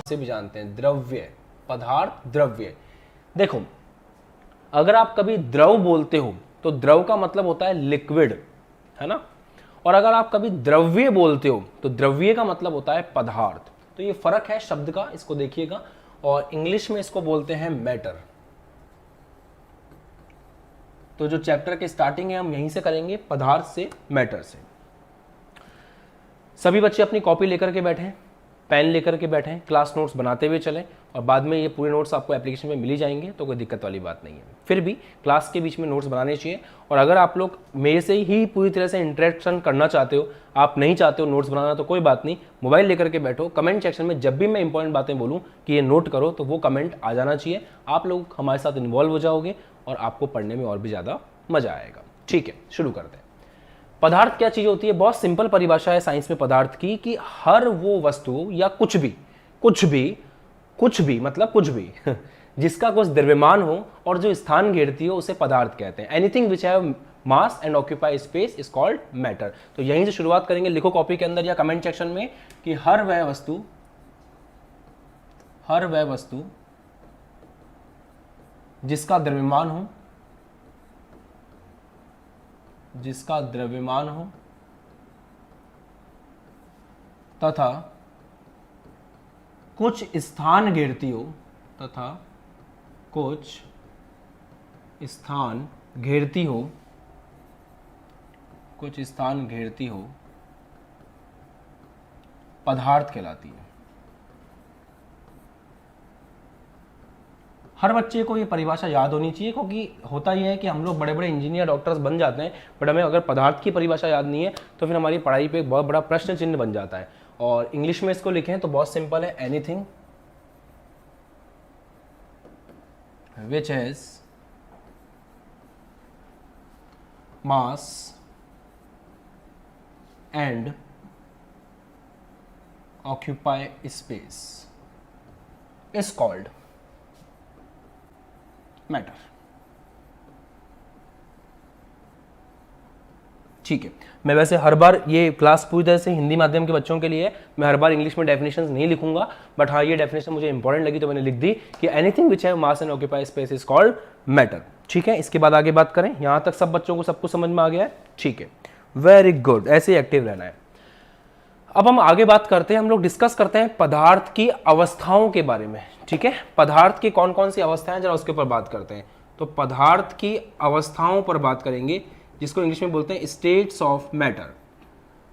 से भी जानते हैं, द्रव्य, पदार्थ, द्रव्य। देखो अगर आप कभी द्रव बोलते हो तो द्रव का मतलब होता है लिक्विड, है ना, और अगर आप कभी द्रव्य बोलते हो तो द्रव्य का मतलब होता है पदार्थ। तो ये फर्क है शब्द का, इसको देखिएगा। और इंग्लिश में इसको बोलते हैं मैटर। तो जो चैप्टर की स्टार्टिंग है हम यहीं से करेंगे, पदार्थ से, मैटर से। सभी बच्चे अपनी कॉपी लेकर के बैठे, पेन लेकर के बैठे, क्लास नोट्स बनाते हुए चलें, और बाद में ये पूरे नोट्स आपको एप्लीकेशन में मिल ही जाएंगे, तो कोई दिक्कत वाली बात नहीं है। फिर भी क्लास के बीच में नोट्स बनाने चाहिए। और अगर आप लोग मेरे से ही पूरी तरह से इंटरेक्शन करना चाहते हो, आप नहीं चाहते हो नोट्स बनाना, तो कोई बात नहीं, मोबाइल लेकर के बैठो, कमेंट सेक्शन में जब भी मैं इंपॉर्टेंट बातें बोलूँ कि ये नोट करो, तो वो कमेंट आ जाना चाहिए। आप लोग हमारे साथ इन्वॉल्व हो जाओगे और आपको पढ़ने में और भी ज़्यादा मजा आएगा। ठीक है, शुरू करते हैं। पदार्थ क्या चीज होती है? बहुत सिंपल परिभाषा है साइंस में पदार्थ की, कि हर वो वस्तु या कुछ भी मतलब कुछ भी जिसका कुछ द्रव्यमान हो और जो स्थान घेरती हो, उसे पदार्थ कहते हैं। Anything which have mass and occupy space is called matter. तो यहीं से शुरुआत करेंगे, लिखो कॉपी के अंदर या कमेंट सेक्शन में कि हर वह वस्तु जिसका द्रव्यमान हो तथा कुछ स्थान घेरती हो, पदार्थ कहलाती है। हर बच्चे को ये परिभाषा याद होनी चाहिए, क्योंकि होता यह है कि हम लोग बड़े बड़े इंजीनियर, डॉक्टर्स बन जाते हैं, बट हमें अगर पदार्थ की परिभाषा याद नहीं है तो फिर हमारी पढ़ाई पे एक बहुत बड़ा प्रश्न चिन्ह बन जाता है। और इंग्लिश में इसको लिखें तो बहुत सिंपल है, anything which has mass and occupy space is called matter. ठीक है, मैं वैसे हर बार ये क्लास पूरी तरह से हिंदी माध्यम के बच्चों के लिए है, मैं हर बार इंग्लिश में डेफिनेशंस नहीं लिखूंगा, बट हाँ ये डेफिनेशन मुझे इंपॉर्टेंट लगी तो मैंने लिख दी कि anything which have mass and occupy space is called matter. ठीक है, इसके बाद आगे बात करें। यहां तक सब बच्चों को सब कुछ समझ में आ गया है? ठीक है, वेरी गुड, ऐसे ही एक्टिव रहना है। अब हम आगे बात करते हैं, हम लोग डिस्कस करते हैं पदार्थ की अवस्थाओं के बारे में। ठीक है, पदार्थ की कौन कौन सी अवस्थाएं, जरा उसके ऊपर बात करते हैं। तो पदार्थ की अवस्थाओं पर बात करेंगे, जिसको इंग्लिश में बोलते हैं स्टेट्स ऑफ मैटर।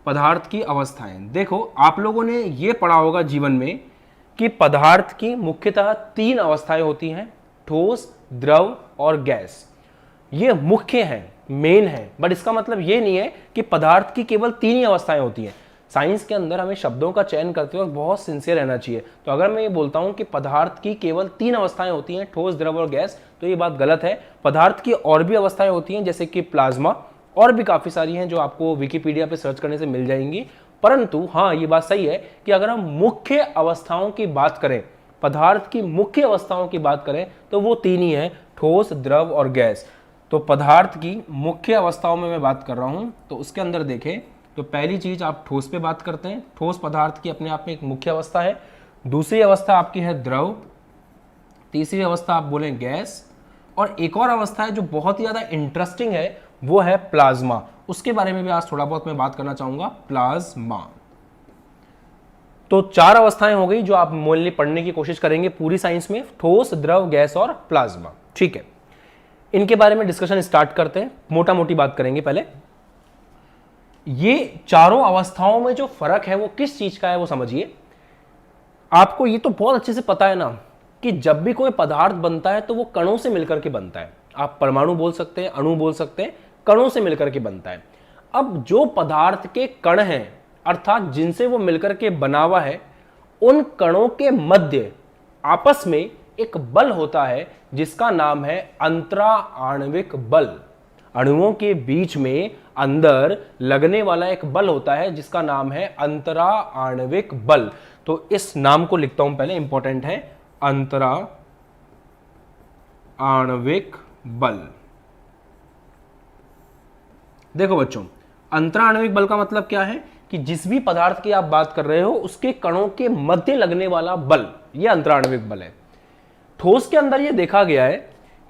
पदार्थ की अवस्थाएं, देखो आप लोगों ने ये पढ़ा होगा जीवन में कि पदार्थ की मुख्यतः 3 अवस्थाएं होती हैं, ठोस, द्रव और गैस। ये मुख्य हैं, मेन है, बट इसका मतलब ये नहीं है कि पदार्थ की केवल 3 ही अवस्थाएं होती हैं। साइंस के अंदर हमें शब्दों का चयन करते वक्त बहुत सिंसियर रहना चाहिए। तो अगर मैं ये बोलता हूं कि पदार्थ की केवल 3 अवस्थाएं होती हैं, ठोस, द्रव और गैस, तो ये बात गलत है। पदार्थ की और भी अवस्थाएं होती हैं, जैसे कि प्लाज्मा, और भी काफी सारी हैं जो आपको विकिपीडिया पे सर्च करने से मिल जाएंगी। परंतु हाँ, ये बात सही है कि अगर हम मुख्य अवस्थाओं की बात करें, पदार्थ की मुख्य अवस्थाओं की बात करें, तो वो 3 ही है, ठोस, द्रव और गैस। तो पदार्थ की मुख्य अवस्थाओं में मैं बात कर रहा हूं, तो उसके अंदर देखें तो पहली चीज आप ठोस पे बात करते हैं। ठोस पदार्थ की अपने आप में एक मुख्य अवस्था है। दूसरी अवस्था आपकी है द्रव, तीसरी अवस्था आप बोलें गैस, और एक और अवस्था है जो बहुत ही ज्यादा इंटरेस्टिंग है, वो है प्लाज्मा। उसके बारे में भी आज थोड़ा बहुत मैं बात करना चाहूंगा, प्लाज्मा। तो 4 अवस्थाएं हो गई जो आप मोनली पढ़ने की कोशिश करेंगे पूरी साइंस में, ठोस, द्रव, गैस और प्लाज्मा। ठीक है, इनके बारे में डिस्कशन स्टार्ट करते हैं, मोटा मोटी बात करेंगे पहले। ये चारों अवस्थाओं में जो फर्क है वो किस चीज का है वो समझिए। आपको ये तो बहुत अच्छे से पता है ना कि जब भी कोई पदार्थ बनता है तो वो कणों से मिलकर के बनता है। आप परमाणु बोल सकते हैं, अणु बोल सकते हैं, कणों से मिलकर के बनता है। अब जो पदार्थ के कण हैं, अर्थात जिनसे वो मिलकर के बना हुआ है, उन कणों के मध्य आपस में एक बल होता है जिसका नाम है अंतरा आणविक बल। अणुओं के बीच में अंदर लगने वाला एक बल होता है जिसका नाम है अंतरा आणविक बल। तो इस नाम को लिखता हूं पहले, इंपॉर्टेंट है, अंतरा आणविक बल। देखो बच्चों, अंतरा आणविक बल का मतलब क्या है कि जिस भी पदार्थ की आप बात कर रहे हो उसके कणों के मध्य लगने वाला बल, यह अंतराण्विक बल है। ठोस के अंदर यह देखा गया है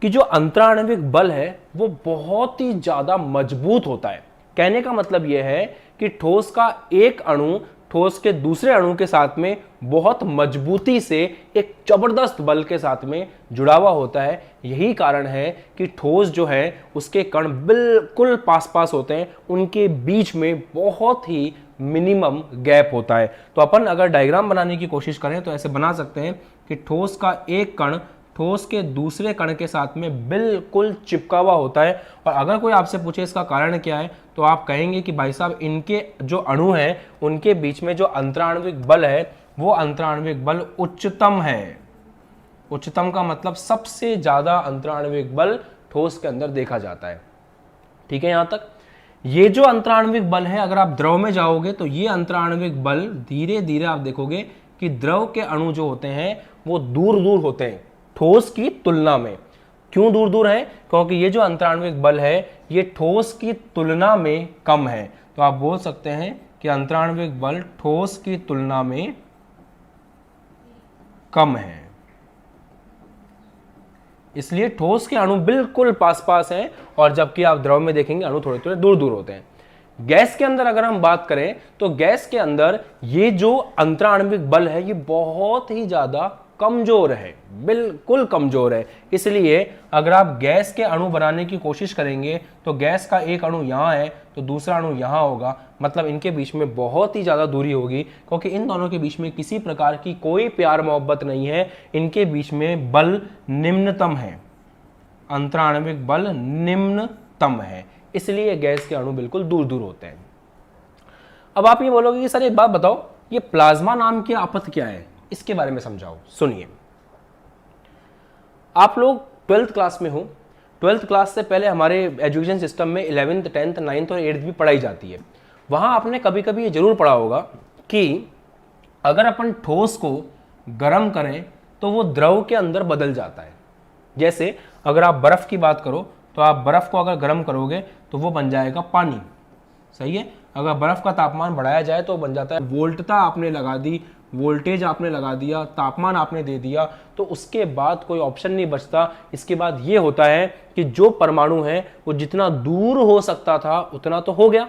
कि जो अंतराण्विक बल है वो बहुत ही ज्यादा मजबूत होता है। कहने का मतलब यह है कि ठोस का एक अणु ठोस के दूसरे अणु के साथ में बहुत मजबूती से एक जबरदस्त बल के साथ में जुड़ा हुआ होता है। यही कारण है कि ठोस जो है उसके कण बिल्कुल पास पास होते हैं, उनके बीच में बहुत ही मिनिमम गैप होता है। तो अपन अगर डायग्राम बनाने की कोशिश करें तो ऐसे बना सकते हैं कि ठोस का एक कण ठोस के दूसरे कण के साथ में बिल्कुल चिपका हुआ होता है। और अगर कोई आपसे पूछे इसका कारण क्या है तो आप कहेंगे कि भाई साहब इनके जो अणु हैं उनके बीच में जो अंतराण्विक बल है वो अंतराण्विक बल उच्चतम है। उच्चतम का मतलब सबसे ज्यादा अंतराण्विक बल ठोस के अंदर देखा जाता है। ठीक है, यहां तक ये जो अंतराण्विक बल है, अगर आप द्रव में जाओगे तो ये अंतराण्विक बल धीरे धीरे आप देखोगे कि द्रव के अणु जो होते हैं वो दूर दूर होते हैं ठोस की तुलना में। क्यों दूर दूर है? क्योंकि ये जो अंतराण्विक बल है ये ठोस की तुलना में कम है। तो आप बोल सकते हैं कि अंतराण्विक बल ठोस की तुलना में कम है, इसलिए ठोस के अणु बिल्कुल पास पास हैं और जबकि आप द्रव में देखेंगे अणु थोड़े थोड़े दूर दूर होते हैं। गैस के अंदर अगर हम बात करें तो गैस के अंदर ये जो अंतराण्विक बल है ये बहुत ही ज्यादा कमजोर है, बिल्कुल कमजोर है। इसलिए अगर आप गैस के अणु बनाने की कोशिश करेंगे तो गैस का एक अणु यहां है तो दूसरा अणु यहां होगा, मतलब इनके बीच में बहुत ही ज्यादा दूरी होगी, क्योंकि इन दोनों के बीच में किसी प्रकार की कोई प्यार मोहब्बत नहीं है। इनके बीच में बल निम्नतम है, अंतराण्विक बल निम्नतम है, इसलिए गैस के अणु बिल्कुल दूर दूर होते हैं। अब आप ये बोलोगे कि सर एक बात बताओ, ये प्लाज्मा नाम की आफत क्या है, इसके बारे में समझाओ। सुनिए, आप लोग 12th क्लास में हो। 12th क्लास से पहले हमारे एजुकेशन सिस्टम में 11th, 10th, 9th और 8th भी पढ़ाई जाती है। वहां आपने कभी कभी ये जरूर पढ़ा होगा कि अगर अपन ठोस को गर्म करें तो वो द्रव के अंदर बदल जाता है। जैसे अगर आप बर्फ की बात करो तो आप बर्फ को अगर गर्म करोगे तो वो बन जाएगा पानी, सही है। अगर बर्फ का तापमान बढ़ाया जाए तो बन जाता है वोल्टता आपने लगा दी, वोल्टेज आपने लगा दिया, तापमान आपने दे दिया, तो उसके बाद कोई ऑप्शन नहीं बचता। इसके बाद ये होता है कि जो परमाणु है वो जितना दूर हो सकता था उतना तो हो गया।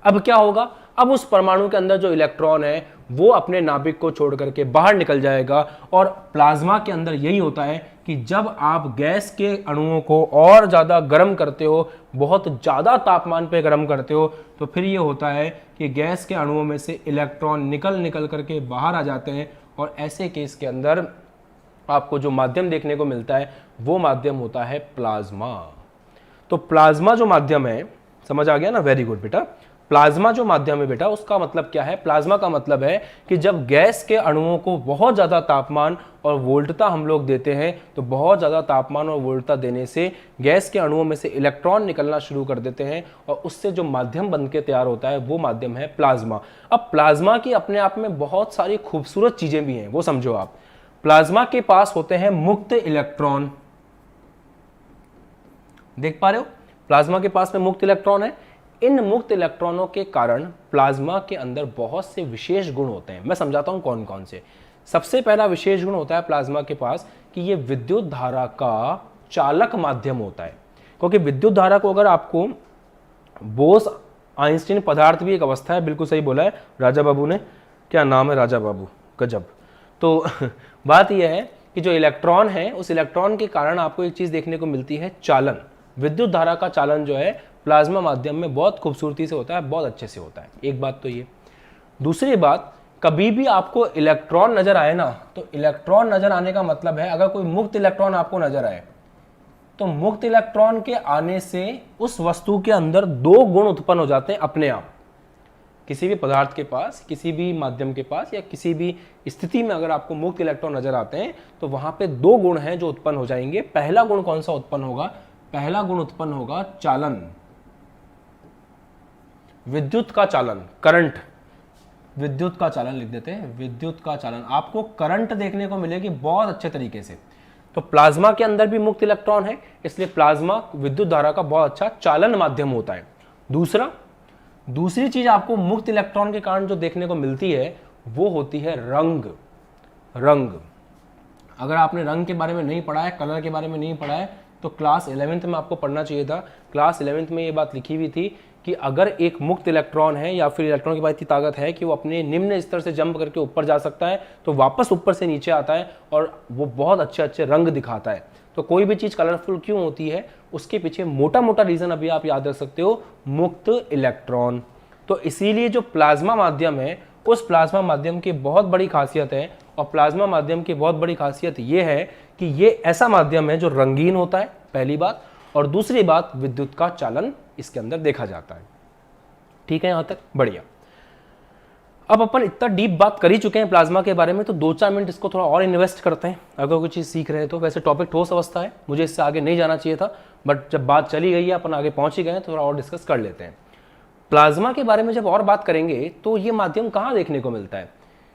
अब क्या होगा? अब उस परमाणु के अंदर जो इलेक्ट्रॉन है वो अपने नाभिक को छोड़ करके बाहर निकल जाएगा। और प्लाज्मा के अंदर यही होता है कि जब आप गैस के अणुओं को और ज्यादा गर्म करते हो, बहुत ज्यादा तापमान पे गर्म करते हो, तो फिर ये होता है कि गैस के अणुओं में से इलेक्ट्रॉन निकल निकल करके बाहर आ जाते हैं। और ऐसे केस के अंदर आपको जो माध्यम देखने को मिलता है वो माध्यम होता है प्लाज्मा। तो प्लाज्मा जो माध्यम है, समझ आ गया ना? वेरी गुड बेटा। प्लाज्मा जो माध्यम है बेटा, उसका मतलब क्या है? प्लाज्मा का मतलब है कि जब गैस के अणुओं को बहुत ज्यादा तापमान और वोल्टता हम लोग देते हैं तो बहुत ज्यादा तापमान और वोल्टता देने से गैस के अणुओं में से इलेक्ट्रॉन निकलना शुरू कर देते हैं और उससे जो माध्यम बन के तैयार होता है वो माध्यम है प्लाज्मा। अब प्लाज्मा की अपने आप में बहुत सारी खूबसूरत चीजें भी हैं, वो समझो आप। प्लाज्मा के पास होते हैं मुक्त इलेक्ट्रॉन, देख पा रहे हो? प्लाज्मा के पास में मुक्त इलेक्ट्रॉन है। इन मुक्त इलेक्ट्रॉनों के कारण प्लाज्मा के अंदर बहुत से विशेष गुण होते हैं। मैं समझाता हूं कौन कौन से। सबसे पहला विशेष गुण होता है प्लाज्मा के पास कि ये विद्युत धारा का चालक माध्यम होता है। क्योंकि विद्युत धारा को अगर आपको बोस आइंस्टीन पदार्थ भी एक अवस्था है, बिल्कुल सही बोला है राजा बाबू ने, क्या नाम है राजा बाबू, गजब। तो बात यह है कि जो इलेक्ट्रॉन है उस इलेक्ट्रॉन के कारण आपको एक चीज देखने को मिलती है, चालन। विद्युत धारा का चालन जो है प्लाज्मा माध्यम में बहुत खूबसूरती से होता है, बहुत अच्छे से होता है। एक बात तो ये। दूसरी बात, कभी भी आपको इलेक्ट्रॉन नजर आए ना, तो इलेक्ट्रॉन नजर आने का मतलब है अगर कोई मुक्त इलेक्ट्रॉन आपको नजर आए तो मुक्त इलेक्ट्रॉन के आने से उस वस्तु के अंदर दो गुण उत्पन्न हो जाते हैं अपने आप। किसी भी पदार्थ के पास, किसी भी माध्यम के पास या किसी भी स्थिति में अगर आपको मुक्त इलेक्ट्रॉन नजर आते हैं तो वहां पे दो गुण हैं जो उत्पन्न हो जाएंगे। पहला गुण कौन सा उत्पन्न होगा? पहला गुण उत्पन्न होगा चालन, विद्युत का चालन, करंट। विद्युत का चालन लिख देते हैं, विद्युत का चालन। आपको करंट देखने को मिलेगी बहुत अच्छे तरीके से। तो प्लाज्मा के अंदर भी मुक्त इलेक्ट्रॉन है, इसलिए प्लाज्मा विद्युत धारा का बहुत अच्छा चालन माध्यम होता है। दूसरा, दूसरी चीज आपको मुक्त इलेक्ट्रॉन के कारण जो देखने को मिलती है वो होती है रंग। रंग, अगर आपने रंग के बारे में नहीं पढ़ा है, कलर के बारे में नहीं पढ़ा है, तो क्लास 11th में आपको पढ़ना चाहिए था। क्लास 11th में ये बात लिखी हुई थी कि अगर एक मुक्त इलेक्ट्रॉन है या फिर इलेक्ट्रॉन के पास इतनी ताकत है कि वो अपने निम्न स्तर से जंप करके ऊपर जा सकता है, तो वापस ऊपर से नीचे आता है और वो बहुत अच्छे अच्छे रंग दिखाता है। तो कोई भी चीज़ कलरफुल क्यों होती है, उसके पीछे मोटा मोटा रीज़न अभी आप याद रख सकते हो, मुक्त इलेक्ट्रॉन। तो इसीलिए जो प्लाज्मा माध्यम है, उस प्लाज्मा माध्यम की बहुत बड़ी खासियत है, और प्लाज्मा माध्यम की बहुत बड़ी खासियत ये है कि ये ऐसा माध्यम है जो रंगीन होता है, पहली बात, और दूसरी बात विद्युत का चालन इसके अंदर देखा जाता है। ठीक है, यहां तक बढ़िया। अब अपन इतना डीप बात कर ही चुके हैं प्लाज्मा के बारे में, तो 2-4 मिनट इसको थोड़ा और इन्वेस्ट करते हैं अगर कोई चीज़ सीख रहे हैं तो। वैसे टॉपिक ठोस अवस्था है, मुझे इससे आगे नहीं जाना चाहिए था, बट जब बात चली गई है, अपन आगे पहुंच ही गए हैं, तो थोड़ा और डिस्कस कर लेते हैं। प्लाज्मा के बारे में जब और बात करेंगे तो ये माध्यम कहाँ देखने को मिलता है?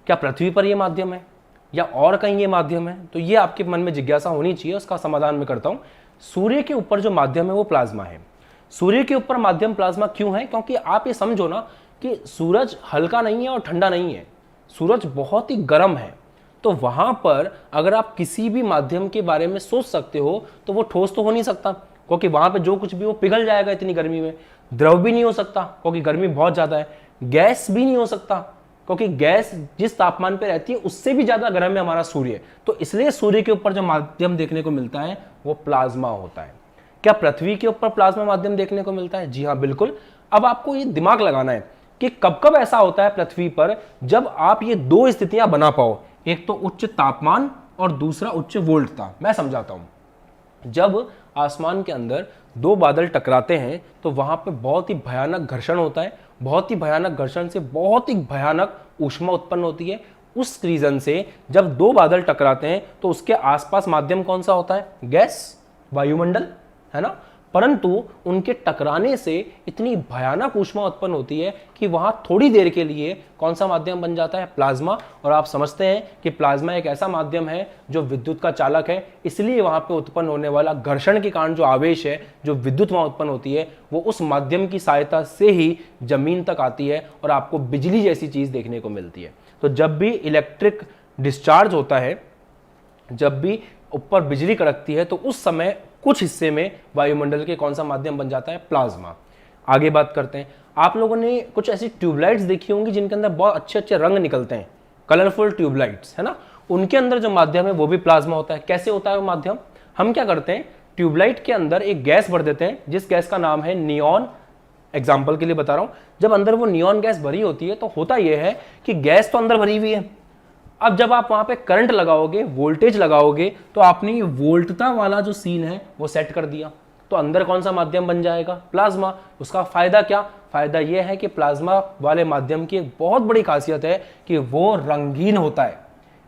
क्या पृथ्वी पर ये माध्यम है या और कहीं ये माध्यम है? तो ये आपके मन में जिज्ञासा होनी चाहिए, उसका समाधान मैं करता हूँ। सूर्य के ऊपर जो माध्यम है वो प्लाज्मा है। सूर्य के ऊपर माध्यम प्लाज्मा क्यों है? क्योंकि आप ये समझो ना कि सूरज हल्का नहीं है और ठंडा नहीं है, सूरज बहुत ही गर्म है। तो वहां पर अगर आप किसी भी माध्यम के बारे में सोच सकते हो तो वो ठोस तो हो नहीं सकता, क्योंकि वहां पे जो कुछ भी वो पिघल जाएगा इतनी गर्मी में। द्रव भी नहीं हो सकता क्योंकि गर्मी बहुत ज्यादा है। गैस भी नहीं हो सकता क्योंकि गैस जिस तापमान पे रहती है उससे भी ज्यादा गर्म है हमारा सूर्य। तो इसलिए सूर्य के ऊपर जो माध्यम देखने को मिलता है वो प्लाज्मा होता है। क्या पृथ्वी के ऊपर प्लाज्मा माध्यम देखने को मिलता है? जी हाँ, बिल्कुल। अब आपको ये दिमाग लगाना है कि कब कब ऐसा होता है पृथ्वी पर जब आप ये दो स्थितियां बना पाओ, एक तो उच्च तापमान और दूसरा उच्च वोल्टता। मैं समझाता हूं। जब आसमान के अंदर दो बादल टकराते हैं तो वहां पे बहुत ही भयानक घर्षण होता है। बहुत ही भयानक घर्षण से बहुत ही भयानक ऊष्मा उत्पन्न होती है। उस रीजन से जब दो बादल टकराते हैं तो उसके आसपास माध्यम कौन सा होता है? गैस, वायुमंडल, है ना। परंतु उनके टकराने से इतनी भयानक ऊष्मा उत्पन्न होती है कि वहां थोड़ी देर के लिए कौन सा माध्यम बन जाता है? प्लाज्मा। और आप समझते हैं कि प्लाज्मा एक ऐसा माध्यम है जो विद्युत का चालक है, इसलिए वहां पे उत्पन्न होने वाला घर्षण के कारण जो आवेश है, जो विद्युत वहां उत्पन्न होती है, वो उस माध्यम की सहायता से ही जमीन तक आती है और आपको बिजली जैसी चीज देखने को मिलती है। तो जब भी इलेक्ट्रिक डिस्चार्ज होता है, जब भी ऊपर बिजली कड़कती है, तो उस समय कुछ हिस्से में वायुमंडल के कौन सा माध्यम बन जाता है? प्लाज्मा। आगे बात करते हैं। आप लोगों ने कुछ ऐसी ट्यूबलाइट्स देखी होंगी जिनके अंदर बहुत अच्छे अच्छे रंग निकलते हैं, कलरफुल ट्यूबलाइट्स, है ना। उनके अंदर जो माध्यम है वो भी प्लाज्मा होता है। कैसे होता है वो माध्यम? हम क्या करते हैं, ट्यूबलाइट के अंदर एक गैस भर देते हैं जिस गैस का नाम है नियॉन। एग्जाम्पल के लिए बता रहा हूं, जब अंदर वो नियॉन गैस भरी होती है तो होता यह है कि गैस तो अंदर भरी हुई है। अब जब आप वहां पे करंट लगाओगे, वोल्टेज लगाओगे, तो आपने ये वोल्टता वाला जो सीन है वो सेट कर दिया, तो अंदर कौन सा माध्यम बन जाएगा? प्लाज्मा। उसका फायदा क्या? फायदा यह है कि प्लाज्मा वाले माध्यम की एक बहुत बड़ी खासियत है कि वो रंगीन होता है,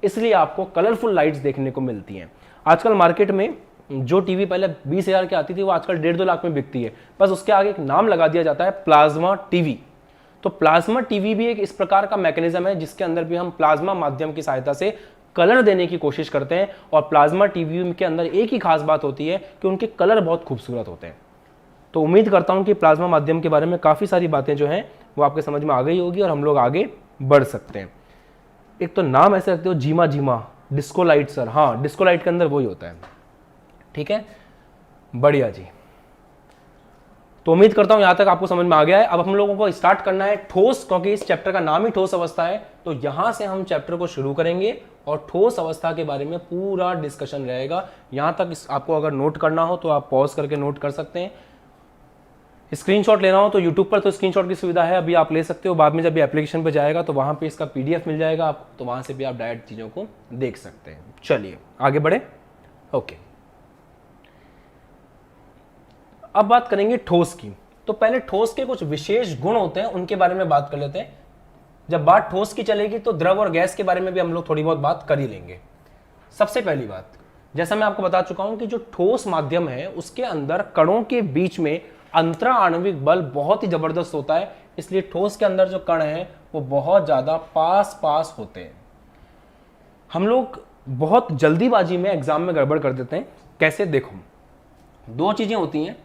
इसलिए आपको कलरफुल लाइट्स देखने को मिलती हैं। आजकल मार्केट में जो टीवी पहले 20,000 की आती थी वो आजकल 1.5-2 लाख में बिकती है, बस उसके आगे एक नाम लगा दिया जाता है प्लाज्मा टीवी। तो प्लाज्मा टीवी भी एक इस प्रकार का मैकेनिज्म है जिसके अंदर भी हम प्लाज्मा माध्यम की सहायता से कलर देने की कोशिश करते हैं। और प्लाज्मा टीवी के अंदर एक ही खास बात होती है कि उनके कलर बहुत खूबसूरत होते हैं। तो उम्मीद करता हूं कि प्लाज्मा माध्यम के बारे में काफ़ी सारी बातें जो हैं वो आपके समझ में आ गई होगी और हम लोग आगे बढ़ सकते हैं। एक तो नाम ऐसे रखते हो, जीमा जीमा, डिस्को लाइट सर। हाँ, डिस्को लाइट के अंदर वही होता है। ठीक है, बढ़िया जी। तो उम्मीद करता हूं यहां तक आपको समझ में आ गया है। अब हम लोगों को स्टार्ट करना है ठोस, क्योंकि इस चैप्टर का नाम ही ठोस अवस्था है। तो यहां से हम चैप्टर को शुरू करेंगे और ठोस अवस्था के बारे में पूरा डिस्कशन रहेगा। यहां तक आपको अगर नोट करना हो तो आप पॉज करके नोट कर सकते हैं। स्क्रीनशॉट लेना हो तो यूट्यूब पर तो स्क्रीनशॉट की सुविधा है, अभी आप ले सकते हो। बाद में जब भी एप्लीकेशन पर जाएगा तो वहां पर इसका PDF मिल जाएगा आपको, तो वहां से भी आप डायरेक्ट चीज़ों को देख सकते हैं। चलिए आगे बढ़े। ओके, अब बात करेंगे ठोस की। तो पहले ठोस के कुछ विशेष गुण होते हैं, उनके बारे में बात कर लेते हैं। जब बात ठोस की चलेगी तो द्रव और गैस के बारे में भी हम लोग थोड़ी बहुत बात कर ही लेंगे। सबसे पहली बात, जैसा मैं आपको बता चुका हूं कि जो ठोस माध्यम है उसके अंदर कणों के बीच में अंतरा आणविक बल बहुत ही जबरदस्त होता है, इसलिए ठोस के अंदर जो कण है वो बहुत ज्यादा पास पास होते हैं। हम लोग बहुत जल्दीबाजी में एग्जाम में गड़बड़ कर देते हैं। कैसे? देखो, दो चीजें होती हैं,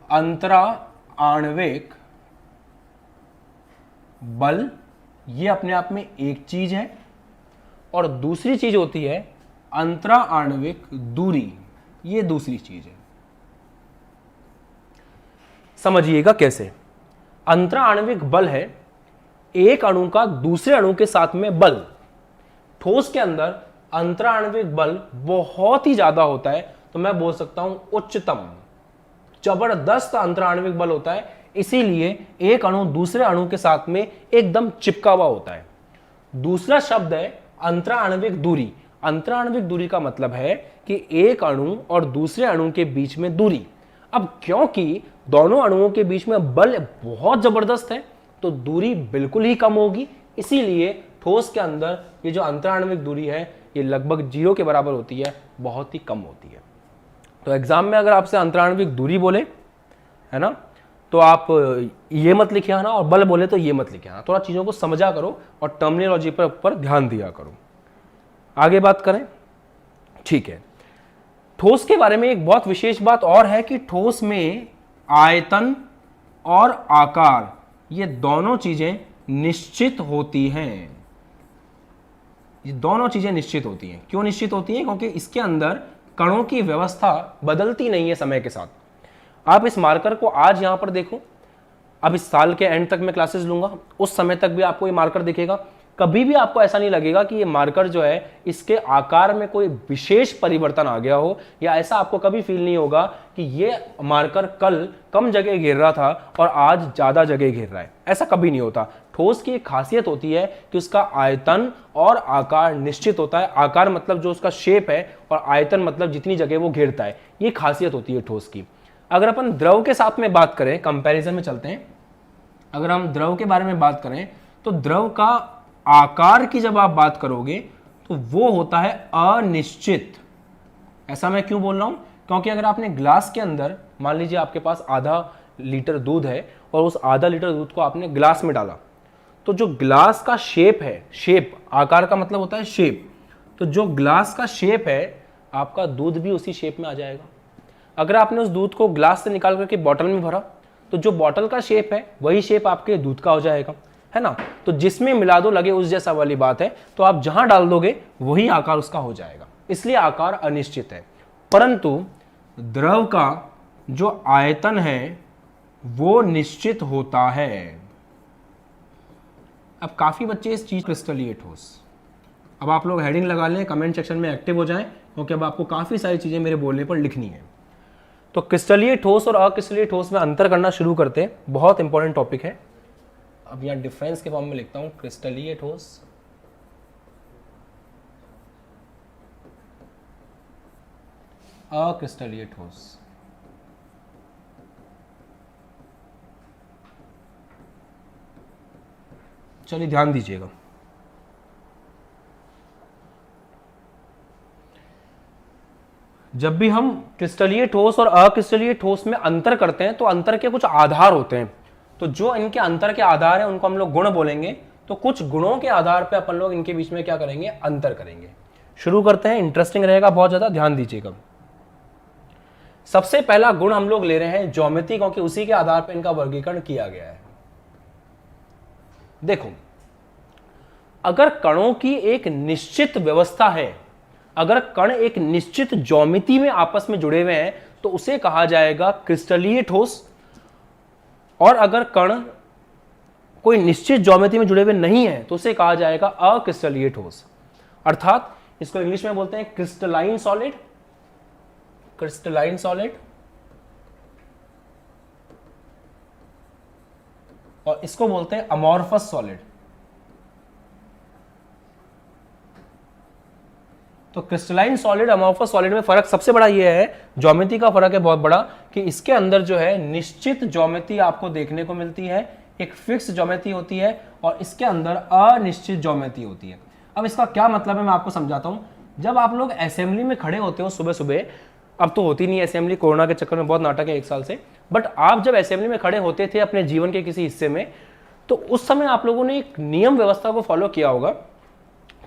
अंतरा आणविक बल, ये अपने आप में एक चीज है, और दूसरी चीज होती है अंतरा आणविक दूरी, ये दूसरी चीज है। समझिएगा कैसे। अंतरा आणविक बल है एक अणु का दूसरे अणु के साथ में बल। ठोस के अंदर अंतरा आणविक बल बहुत ही ज्यादा होता है, तो मैं बोल सकता हूं उच्चतम, जबरदस्त अंतरा आणविक बल होता है, इसीलिए एक अणु दूसरे अणु के साथ में एकदम चिपका हुआ होता है। दूसरा शब्द है अंतरा आणविक दूरी। अंतरा आणविक दूरी का मतलब है कि एक अणु और दूसरे अणु के बीच में दूरी। अब क्योंकि दोनों अणुओं के बीच में बल बहुत जबरदस्त है, तो दूरी बिल्कुल ही कम होगी, इसीलिए ठोस के अंदर ये जो अंतरा आणविक दूरी है ये लगभग 0 के बराबर होती है, बहुत ही कम होती है। तो एग्जाम में अगर आपसे अंतरा आणविक दूरी बोले, है ना, तो आप ये मत लिखे आना, और बल बोले तो ये मत लिखे आना। थोड़ा चीज़ों को समझा करो और टर्मिनोलॉजी पर ध्यान दिया करो। आगे बात करें, ठीक है। ठोस के बारे में एक बहुत विशेष बात और है कि ठोस में आयतन और आकार, ये दोनों चीजें निश्चित होती हैं। ये दोनों चीजें निश्चित होती हैं। क्यों निश्चित होती हैं? क्योंकि इसके अंदर कणों की व्यवस्था बदलती नहीं है समय के साथ। आप इस मार्कर को आज यहां पर देखो, अब इस साल के एंड तक मैं क्लासेस लूंगा, उस समय तक भी आपको ये मार्कर दिखेगा। कभी भी आपको ऐसा नहीं लगेगा कि ये मार्कर जो है इसके आकार में कोई विशेष परिवर्तन आ गया हो, या ऐसा आपको कभी फील नहीं होगा कि ये मार्कर कल कम जगह घेर रहा था और आज ज्यादा जगह घेर रहा है। ऐसा कभी नहीं होता। ठोस की एक खासियत होती है कि उसका आयतन और आकार निश्चित होता है। आकार मतलब जो उसका शेप है, और आयतन मतलब जितनी जगह वो घेरता है। ये खासियत होती है ठोस की। अगर अपन द्रव के साथ में बात करें, कंपैरिजन में चलते हैं, अगर हम द्रव के बारे में बात करें तो द्रव का आकार की जब आप बात करोगे तो वो होता है अनिश्चित। ऐसा मैं क्यों बोल रहा हूं? क्योंकि अगर आपने ग्लास के अंदर, मान लीजिए आपके पास आधा लीटर दूध है और उस आधा लीटर दूध को आपने ग्लास में डाला, तो जो ग्लास का शेप है, शेप आकार का मतलब होता है शेप, तो जो ग्लास का शेप है आपका दूध भी उसी शेप में आ जाएगा। अगर आपने उस दूध को ग्लास से निकाल करके बॉटल में भरा, तो जो बॉटल का शेप है वही शेप आपके दूध का हो जाएगा, है ना। तो जिसमें मिला दो लगे उस जैसा वाली बात है, तो आप जहां डाल दोगे वही आकार उसका हो जाएगा, इसलिए आकार अनिश्चित है। परंतु द्रव का जो आयतन है वो निश्चित होता है। अब काफी बच्चे इस चीज क्रिस्टलीय ठोस, अब आप लोग हेडिंग लगा लें, कमेंट सेक्शन में एक्टिव हो जाएं, क्योंकि अब आपको काफी सारी चीजें मेरे बोलने पर लिखनी है। तो क्रिस्टलीय ठोस और अक्रिस्टलीय ठोस में अंतर करना शुरू करते हैं, बहुत इंपॉर्टेंट टॉपिक है। अब यहां डिफरेंस के फॉर्म में लिखता हूं, क्रिस्टलीय ठोस, अक्रिस्टलीय ठोस। चलिए ध्यान दीजिएगा। जब भी हम क्रिस्टलीय ठोस और अक्रिस्टलीय ठोस में अंतर करते हैं तो अंतर के कुछ आधार होते हैं। तो जो इनके अंतर के आधार हैं उनको हम लोग गुण बोलेंगे। तो कुछ गुणों के आधार पे अपन लोग इनके बीच में क्या करेंगे, अंतर करेंगे। शुरू करते हैं, इंटरेस्टिंग रहेगा बहुत ज्यादा, ध्यान दीजिएगा। सबसे पहला गुण हम लोग ले रहे हैं ज्योमेट्री, क्योंकि उसी के आधार पर इनका वर्गीकरण किया गया है। देखो, अगर कणों की एक निश्चित व्यवस्था है, अगर कण एक निश्चित ज्योमेट्री में आपस में जुड़े हुए हैं तो उसे कहा जाएगा क्रिस्टलीय ठोस। और अगर कण कोई निश्चित ज्योमेट्री में जुड़े हुए नहीं है तो उसे कहा जाएगा अक्रिस्टलीय ठोस। अर्थात इसको इंग्लिश में बोलते हैं क्रिस्टलाइन सॉलिड, क्रिस्टलाइन सॉलिड, और इसको बोलते हैं अमॉर्फस सॉलिड। तो क्रिस्टलाइन सॉलिड, अमॉर्फस सॉलिड में फर्क सबसे बड़ा ये है, ज्योमेट्री का फर्क है बहुत बड़ा, कि इसके अंदर जो है निश्चित ज्योमेट्री आपको देखने को मिलती है, एक फिक्स ज्योमेट्री होती है, और इसके अंदर अनिश्चित ज्योमेट्री होती है। अब इसका क्या मतलब है मैं आपको समझाता हूं। जब आप लोग असेंबली में खड़े होते हो सुबह सुबह, अब तो होती नहीं असेंबली, कोरोना के चक्कर में बहुत नाटक है 1 साल से, बट आप जब असेंबली में खड़े होते थे अपने जीवन के किसी हिस्से में, तो उस समय आप लोगों ने एक नियम व्यवस्था को फॉलो किया होगा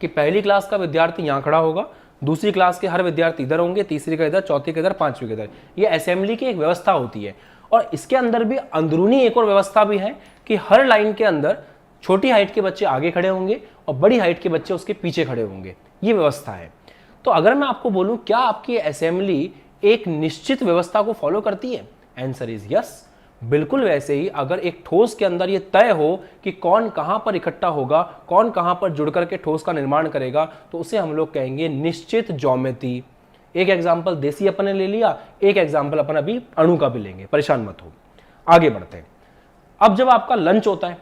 कि पहली क्लास का विद्यार्थी यहां खड़ा होगा, दूसरी क्लास के हर विद्यार्थी इधर होंगे, तीसरी का इधर, चौथी का इधर, पांचवी के इधर। ये असेंबली की एक व्यवस्था होती है। और इसके अंदर भी अंदरूनी एक और व्यवस्था भी है कि हर लाइन के अंदर छोटी हाइट के बच्चे आगे खड़े होंगे और बड़ी हाइट के बच्चे उसके पीछे खड़े होंगे, ये व्यवस्था है। तो अगर मैं आपको बोलूं क्या आपकी असेंबली एक निश्चित व्यवस्था को फॉलो करती है, आंसर इज यस। बिल्कुल वैसे ही अगर एक ठोस के अंदर ये तय हो कि कौन कहां पर इकट्ठा होगा, कौन कहां पर जुड़ करके ठोस का निर्माण करेगा, तो उसे हम लोग कहेंगे निश्चित ज्योमेट्री। एक एग्जाम्पल देसी अपन ने ले लिया, एक एग्जाम्पल अपन अभी अणु का भी लेंगे, परेशान मत हो। आगे बढ़ते हैं। अब जब आपका लंच होता है,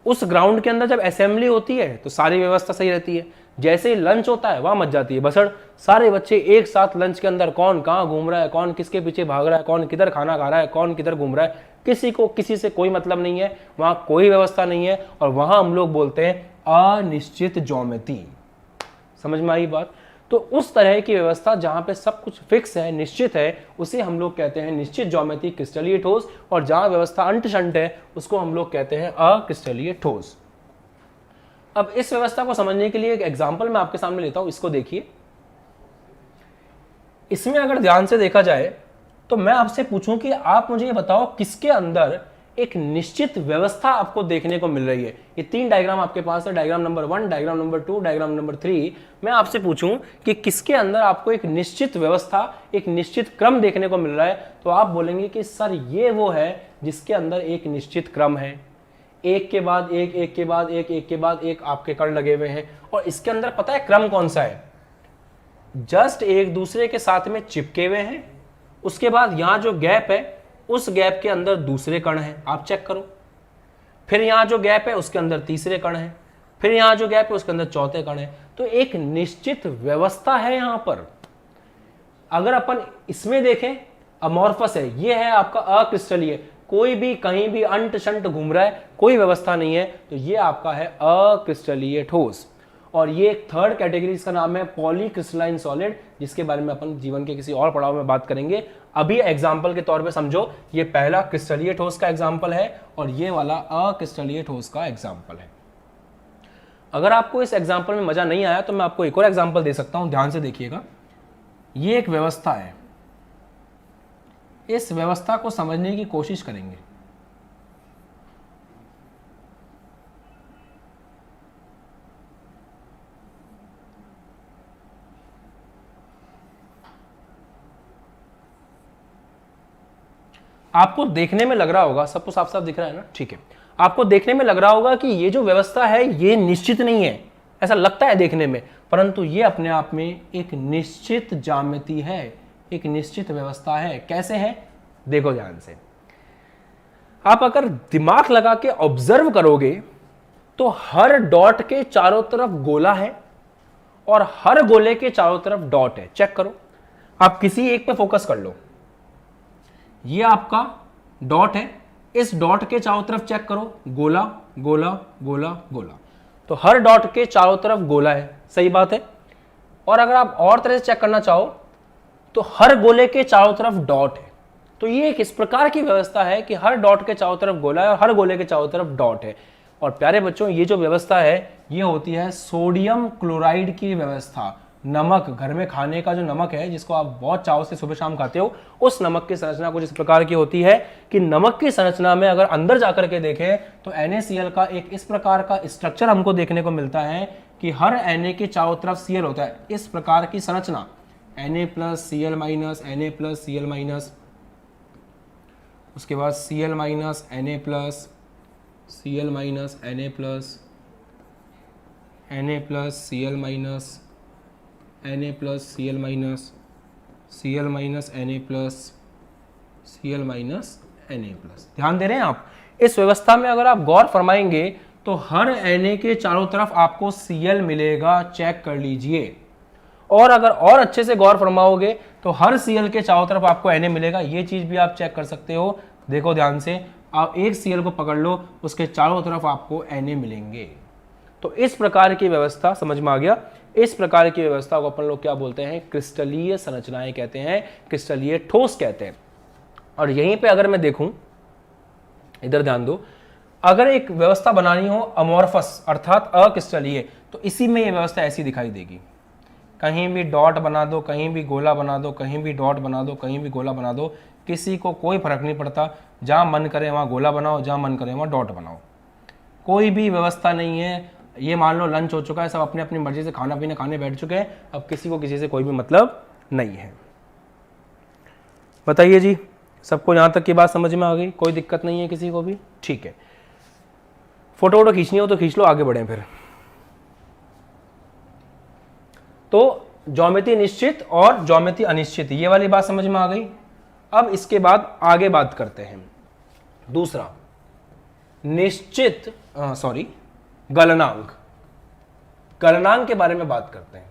उस ग्राउंड के अंदर जब असेंबली होती है तो सारी व्यवस्था सही रहती है। जैसे ही लंच होता है वहां मच जाती है बसड़, सारे बच्चे एक साथ लंच के अंदर, कौन कहां घूम रहा है, कौन किसके पीछे भाग रहा है, कौन किधर खाना खा रहा है, कौन किधर घूम रहा है, किसी को किसी से कोई मतलब नहीं है, वहां कोई व्यवस्था नहीं है, और वहां हम लोग बोलते हैं अनिश्चित ज्योमेट्री। समझ में आई बात? तो उस तरह की व्यवस्था जहां पे सब कुछ फिक्स है, निश्चित है, उसे हम लोग कहते हैं निश्चित ज्योमेट्री क्रिस्टलीय ठोस, और जहां व्यवस्था अंट शंट है उसको हम लोग कहते हैं अक्रिस्टलीय ठोस। अब इस व्यवस्था को समझने के लिए एक एग्जांपल मैं आपके सामने लेता हूं, इसको देखिए। इसमें अगर ध्यान से देखा जाए तो मैं आपसे पूछूं कि आप मुझे ये बताओ किसके अंदर एक निश्चित व्यवस्था आपको देखने को मिल रही है। ये 3 डायग्राम आपके पास है, diagram number 1, diagram number 2, diagram number 3। मैं आपसे पूछूं कि किसके अंदर आपको एक निश्चित व्यवस्था, एक निश्चित क्रम देखने को मिल रहा है, तो आप बोलेंगे कि सर ये वो है जिसके अंदर एक निश्चित क्रम है, एक के बाद एक, एक के बाद एक, एक के बाद एक आपके कण लगे हुए हैं, और इसके अंदर पता है क्रम कौन सा है, जस्ट एक दूसरे के साथ में चिपके हुए हैं। उसके बाद यहां जो गैप है उस गैप के अंदर दूसरे कण हैं, आप चेक करो। फिर यहां जो गैप है उसके अंदर तीसरे कण हैं, फिर यहां जो गैप है उसके अंदर चौथे कण हैं। तो एक निश्चित व्यवस्था है यहां पर। अगर अपन इसमें देखें अमॉर्फस है, ये है आपका अक्रिस्टलीय, कोई भी कहीं भी अंट शंट घूम रहा है, कोई व्यवस्था नहीं है, तो ये आपका है अक्रिस्टलीय ठोस। और ये एक थर्ड कैटेगरी, इसका नाम है पॉलीक्रिस्टलाइन सॉलिड, जिसके बारे में अपन जीवन के किसी और पड़ाव में बात करेंगे। अभी एग्जाम्पल के तौर पे समझो, ये पहला क्रिस्टलीय ठोस का एग्जाम्पल है और ये वाला अक्रिस्टलीय ठोस का एग्जाम्पल है। अगर आपको इस एग्जाम्पल में मजा नहीं आया तो मैं आपको एक और एग्जाम्पल दे सकता हूं, ध्यान से देखिएगा। ये एक व्यवस्था है, इस व्यवस्था को समझने की कोशिश करेंगे। आपको देखने में लग रहा होगा, सब कुछ साफ साफ दिख रहा है ना, ठीक है। आपको देखने में लग रहा होगा कि ये जो व्यवस्था है ये निश्चित नहीं है, ऐसा लगता है देखने में, परंतु ये अपने आप में एक निश्चित ज्यामिति है, एक निश्चित व्यवस्था है। कैसे है देखो ध्यान से। आप अगर दिमाग लगा के ऑब्जर्व करोगे तो हर डॉट के चारों तरफ गोला है और हर गोले के चारों तरफ डॉट है। चेक करो, आप किसी एक पे फोकस कर लो। ये आपका डॉट है, इस डॉट के चारों तरफ चेक करो, गोला गोला गोला गोला, तो हर डॉट के चारों तरफ गोला है, सही बात है। और अगर आप और तरह से चेक करना चाहो तो हर गोले के चारों तरफ डॉट है। तो ये एक इस प्रकार की व्यवस्था है कि हर डॉट के चारों तरफ गोला है और हर गोले के चारों तरफ डॉट है। और प्यारे बच्चों, ये जो व्यवस्था है ये होती है सोडियम क्लोराइड की व्यवस्था। नमक, घर में खाने का जो नमक है जिसको आप बहुत चाव से सुबह शाम खाते हो, उस नमक की संरचना कुछ इस प्रकार की होती है कि नमक की संरचना में अगर अंदर जाकर के देखें तो NaCl का एक इस प्रकार का स्ट्रक्चर हमको देखने को मिलता है कि हर Na के चारों तरफ Cl होता है, इस प्रकार की संरचना, Na+Cl-, Na+Cl-, उसके बाद Cl-, Na+, Cl-, Na+, Na+Cl-, Na+Cl-, Cl-, Na+, Cl-, Na+। ध्यान दे रहे हैं आप? इस व्यवस्था में अगर आप गौर फरमाएंगे तो हर Na के चारों तरफ आपको Cl मिलेगा, चेक कर लीजिए। और अगर और अच्छे से गौर फरमाओगे तो हर Cl के चारों तरफ आपको Na मिलेगा, ये चीज भी आप चेक कर सकते हो। देखो ध्यान से, आप एक Cl को पकड़ लो, उसके चारों तरफ आपको Na मिलेंगे। तो इस प्रकार की व्यवस्था समझ में आ गया। इस प्रकार की व्यवस्था को अपन लोग क्या बोलते हैं? क्रिस्टलीय संरचनाएं कहते हैं, क्रिस्टलीय ठोस कहते हैं। और यहीं पे अगर मैं देखूं, इधर ध्यान दो, अगर एक व्यवस्था बनानी हो अमॉर्फस अर्थात अक्रिस्टलीय, तो इसी में ये व्यवस्था ऐसी दिखाई देगी। कहीं भी डॉट बना दो, कहीं भी गोला बना दो, कहीं भी डॉट बना दो, कहीं भी गोला बना दो, किसी को कोई फर्क नहीं पड़ता। जहां मन करे वहां गोला बनाओ, जहां मन करे वहां डॉट बनाओ। कोई भी व्यवस्था नहीं है। ये मान लो लंच हो चुका है, सब अपने अपनी मर्जी से खाना पीना खाने बैठ चुके हैं, अब किसी को किसी से कोई भी मतलब नहीं है। बताइए जी, सबको यहाँ तक की बात समझ में आ गई? कोई दिक्कत नहीं है किसी को भी? ठीक है, फोटो वोटो खींचनी हो तो खींच लो, आगे बढ़ें फिर। तो ज्योमिति निश्चित और ज्योमिति अनिश्चित, ये वाली बात समझ में आ गई। अब इसके बाद आगे बात करते हैं दूसरा, निश्चित गलनांक। गलनांक के बारे में बात करते हैं।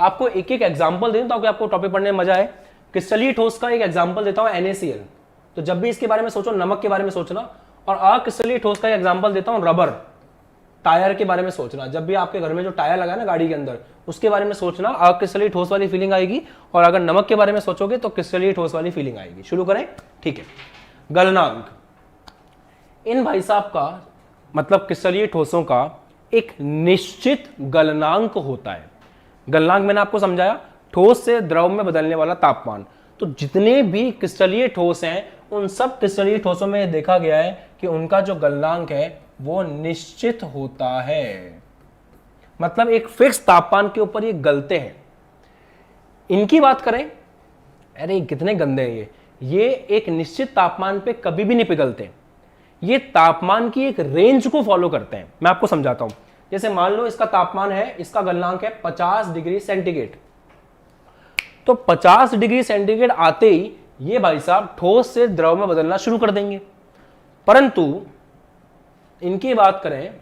आपको एक एक एग्जांपल दें ताकि आपको टॉपिक पढ़ने में मजा आए। क्रिस्टलीय ठोस का एक एग्जांपल देता हूं, NaCl। तो जब भी इसके बारे में सोचो, नमक के बारे में सोचना। और अक्रिस्टलीय ठोस का एग्जांपल देता हूं, रबर, टायर के बारे में सोचना। जब भी आपके घर में जो टायर लगा है ना गाड़ी के अंदर, उसके बारे में सोचना, अक्रिस्टलीय ठोस वाली फीलिंग आएगी। और अगर नमक के बारे में सोचोगे तो क्रिस्टलीय ठोस वाली फीलिंग आएगी। शुरू करें? ठीक है। गलनांक, इन भाई साहब का मतलब क्रिस्टलीय ठोसों का एक निश्चित गलनांक होता है। गलनांक मैंने आपको समझाया, ठोस से द्रव में बदलने वाला तापमान। तो जितने भी क्रिस्टलीय ठोस हैं, उन सब क्रिस्टलीय ठोसों में देखा गया है कि उनका जो गलनांक है वो निश्चित होता है। मतलब एक फिक्स तापमान के ऊपर ये गलते हैं। इनकी बात करें, अरे कितने गंदे हैं ये एक निश्चित तापमान पे कभी भी नहीं पिघलते। ये तापमान की एक रेंज को फॉलो करते हैं। मैं आपको समझाता हूं। जैसे मान लो इसका तापमान है, इसका गलनांक है 50 डिग्री सेंटीग्रेड। तो 50 डिग्री सेंटीग्रेड आते ही ये भाई साहब ठोस से द्रव में बदलना शुरू कर देंगे। परंतु इनकी बात करें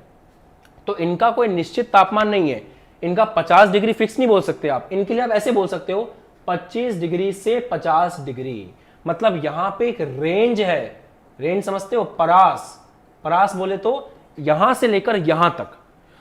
तो इनका कोई निश्चित तापमान नहीं है। इनका 50 डिग्री फिक्स नहीं बोल सकते आप। इनके लिए आप ऐसे बोल सकते हो 25 डिग्री से 50 डिग्री। मतलब यहां पे एक रेंज है। रेंज समझते हो? परास, परास बोले तो यहां से लेकर यहां तक।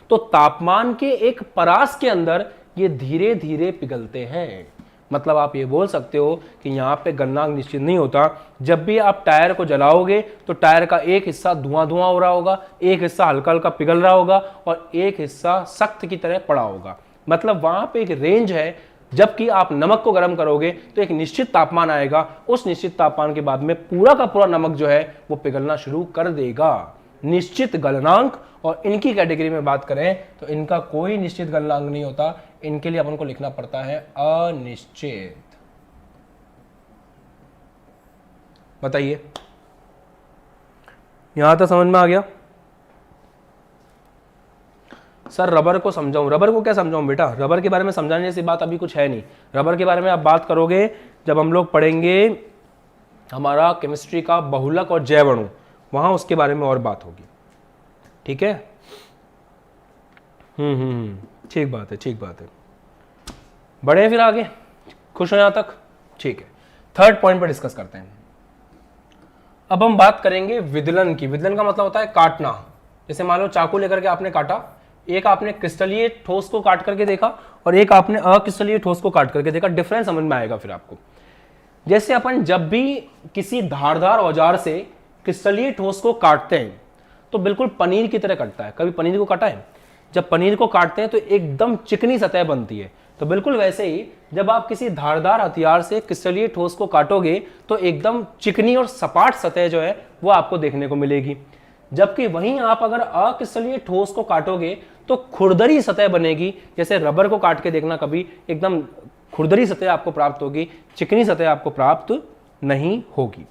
तो तापमान के एक परास के अंदर ये धीरे धीरे पिघलते हैं। मतलब आप ये बोल सकते हो कि यहाँ पे गलनांक निश्चित नहीं होता। जब भी आप टायर को जलाओगे तो टायर का एक हिस्सा धुआं धुआं हो रहा होगा, एक हिस्सा हल्का हल्का पिघल रहा होगा और एक हिस्सा सख्त की तरह पड़ा होगा। मतलब वहां पे एक रेंज है। जबकि आप नमक को गर्म करोगे तो एक निश्चित तापमान आएगा। उस निश्चित तापमान के बाद में पूरा का पूरा नमक जो है वो पिघलना शुरू कर देगा। निश्चित गलनांक। और इनकी कैटेगरी में बात करें तो इनका कोई निश्चित गलनांक नहीं होता। इनके लिए अपन को लिखना पड़ता है अनिश्चित। बताइए, यहां तक समझ में आ गया? सर रबर को समझाऊं? रबर को क्या समझाऊं बेटा? रबर के बारे में समझाने जैसी बात अभी कुछ है नहीं। रबर के बारे में आप बात करोगे जब हम लोग पढ़ेंगे हमारा केमिस्ट्री का बहुलक और जैव अणु, वहां उसके बारे में और बात होगी। ठीक है? ठीक बात है, ठीक बात है। बढ़े फिर आगे, खुश हो यहां तक? ठीक है, थर्ड पॉइंट पर डिस्कस करते हैं। अब हम बात करेंगे विदलन की। विदलन का मतलब होता है काटना। जैसे मान लो चाकू लेकर के आपने काटा, एक आपने क्रिस्टलीय ठोस को काट करके देखा और एक आपने अक्रिस्टलीय ठोस को काट करके देखा। डिफरेंस समझ में आएगा फिर आपको। जैसे अपन जब भी किसी धारदार औजार से क्रिस्टलीय ठोस को काटते हैं तो बिल्कुल पनीर की तरह कटता है। कभी पनीर को काटा है? जब पनीर को काटते हैं तो एकदम चिकनी सतह बनती है। तो बिल्कुल वैसे ही जब आप किसी धारदार हथियार से क्रिस्टलीय ठोस को काटोगे तो एकदम चिकनी और सपाट सतह जो है वो आपको देखने को मिलेगी। जबकि वहीं आप अगर अक्रिस्टलीय ठोस को काटोगे तो खुरदरी सतह बनेगी। जैसे रबर को काट के देखना, कभी एकदम खुरदरी सतह आपको प्राप्त होगी, चिकनी सतह आपको प्राप्त नहीं होगी।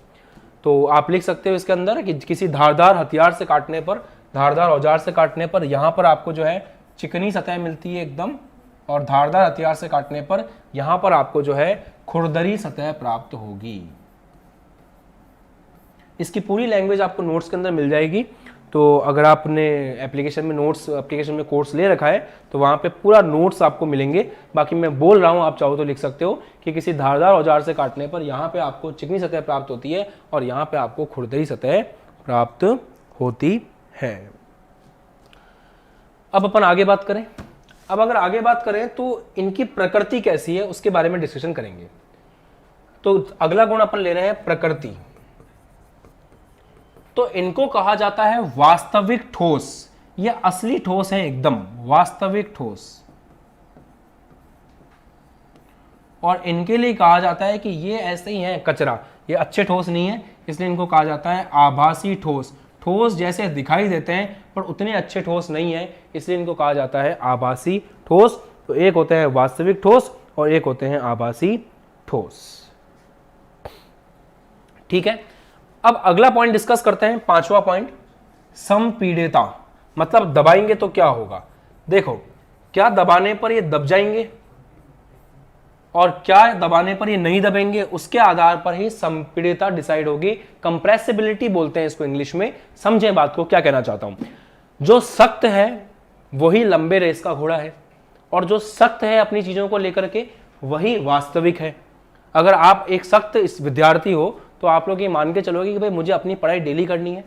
तो आप लिख सकते हो इसके अंदर कि किसी धारदार हथियार से काटने पर, धारदार औजार से काटने पर यहां पर आपको जो है चिकनी सतह मिलती है एकदम, और धारदार हथियार से काटने पर यहां पर आपको जो है खुरदरी सतह प्राप्त होगी। इसकी पूरी लैंग्वेज आपको नोट्स के अंदर मिल जाएगी। तो अगर आपने एप्लीकेशन में कोर्स ले रखा है तो वहाँ पे पूरा नोट्स आपको मिलेंगे। बाकी मैं बोल रहा हूँ, आप चाहो तो लिख सकते हो कि किसी धारदार औजार से काटने पर यहाँ पे आपको चिकनी सतह प्राप्त होती है और यहाँ पे आपको खुरदरी सतह प्राप्त होती है। अब अपन आगे बात करें। अब अगर आगे बात करें तो इनकी प्रकृति कैसी है उसके बारे में डिस्कशन करेंगे। तो अगला गुण अपन ले रहे हैं प्रकृति। तो इनको कहा जाता है वास्तविक ठोस। ये असली ठोस है, एकदम वास्तविक ठोस। और इनके लिए कहा जाता है कि ये ऐसे ही है कचरा, ये अच्छे ठोस नहीं है, इसलिए इनको कहा जाता है आभासी ठोस। ठोस जैसे दिखाई देते हैं पर उतने अच्छे ठोस नहीं है, इसलिए इनको कहा जाता है आभासी ठोस। तो एक होते हैं वास्तविक ठोस और एक होते हैं आभासी ठोस। ठीक है, अब अगला पॉइंट डिस्कस करते हैं, पांचवा पॉइंट, संपीड़ितता। मतलब दबाएंगे तो क्या होगा। देखो, क्या दबाने पर ये दब जाएंगे और क्या दबाने पर ये नहीं दबेंगे, उसके आधार पर ही संपीड़ितता डिसाइड होगी। कंप्रेसिबिलिटी बोलते हैं इसको इंग्लिश में। समझें बात को, क्या कहना चाहता हूं। जो सख्त है वही लंबे रेस का घोड़ा है, और जो सख्त है अपनी चीजों को लेकर के वही वास्तविक है। अगर आप एक सख्त इस विद्यार्थी हो तो आप लोग ये मान के चलोगे कि भाई मुझे अपनी पढ़ाई डेली करनी है।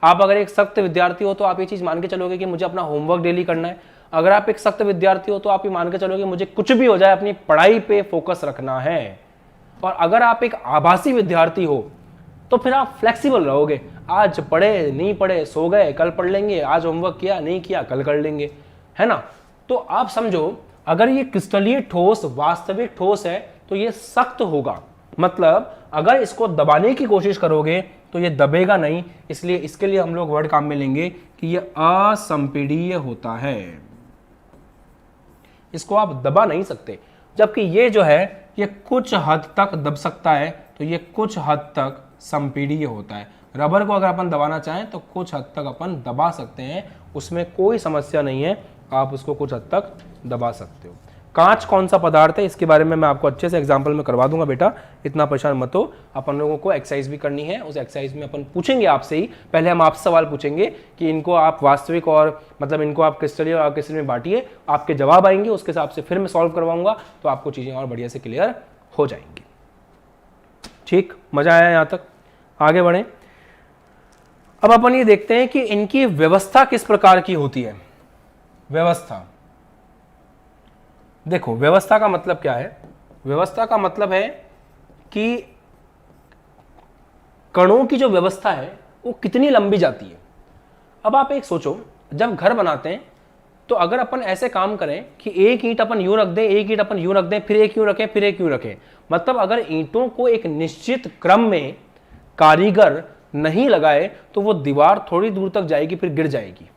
आप अगर एक सख्त विद्यार्थी हो तो आप ये चीज मान के चलोगे कि मुझे अपना होमवर्क डेली करना है। अगर आप एक सख्त विद्यार्थी हो तो आप ये मान के चलोगे मुझे कुछ भी हो जाए अपनी पढ़ाई पे फोकस रखना है। और अगर आप एक आभासी विद्यार्थी हो तो फिर आप फ्लेक्सिबल रहोगे। आज पढ़े नहीं पढ़े, सो गए कल पढ़ लेंगे, आज होमवर्क किया नहीं किया कल कर लेंगे, है ना। तो आप समझो, अगर ये क्रिस्टलीय ठोस वास्तविक ठोस है तो ये सख्त होगा। मतलब अगर इसको दबाने की कोशिश करोगे तो ये दबेगा नहीं, इसलिए इसके लिए हम लोग वर्ड काम में लेंगे कि ये असंपीडीय होता है। इसको आप दबा नहीं सकते। जबकि ये जो है ये कुछ हद तक दब सकता है, तो ये कुछ हद तक संपीडीय होता है। रबर को अगर अपन दबाना चाहें तो कुछ हद तक अपन दबा सकते हैं, उसमें कोई समस्या नहीं है, आप उसको कुछ हद तक दबा सकते हो। कांच कौन सा पदार्थ है, इसके बारे में मैं आपको अच्छे से एग्जांपल में करवा दूंगा बेटा, इतना परेशान मत हो। अपन लोगों को एक्सरसाइज भी करनी है, उस एक्सरसाइज में अपन पूछेंगे आपसे ही, पहले हम आपसे सवाल पूछेंगे कि इनको आप वास्तविक और मतलब इनको आप क्रिस्टलीय और अक्रिस्टलीय में बांटिए, आपके जवाब आएंगे, उसके हिसाब से फिर मैं सॉल्व करवाऊंगा, तो आपको चीजें और बढ़िया से क्लियर हो जाएंगी। ठीक, मजा आया यहां तक, आगे बढ़े। अब अपन ये देखते हैं कि इनकी व्यवस्था किस प्रकार की होती है। व्यवस्था, देखो व्यवस्था का मतलब क्या है। व्यवस्था का मतलब है कि कणों की जो व्यवस्था है वो कितनी लंबी जाती है। अब आप एक सोचो, जब घर बनाते हैं तो अगर अपन ऐसे काम करें कि एक ईंट अपन यूं रख दें, एक ईंट अपन यूं रख दें, फिर एक यूं रखें, फिर एक यूं रखें, मतलब अगर ईंटों को एक निश्चित क्रम में कारीगर नहीं लगाए तो वो दीवार थोड़ी दूर तक जाएगी, फिर गिर जाएगी।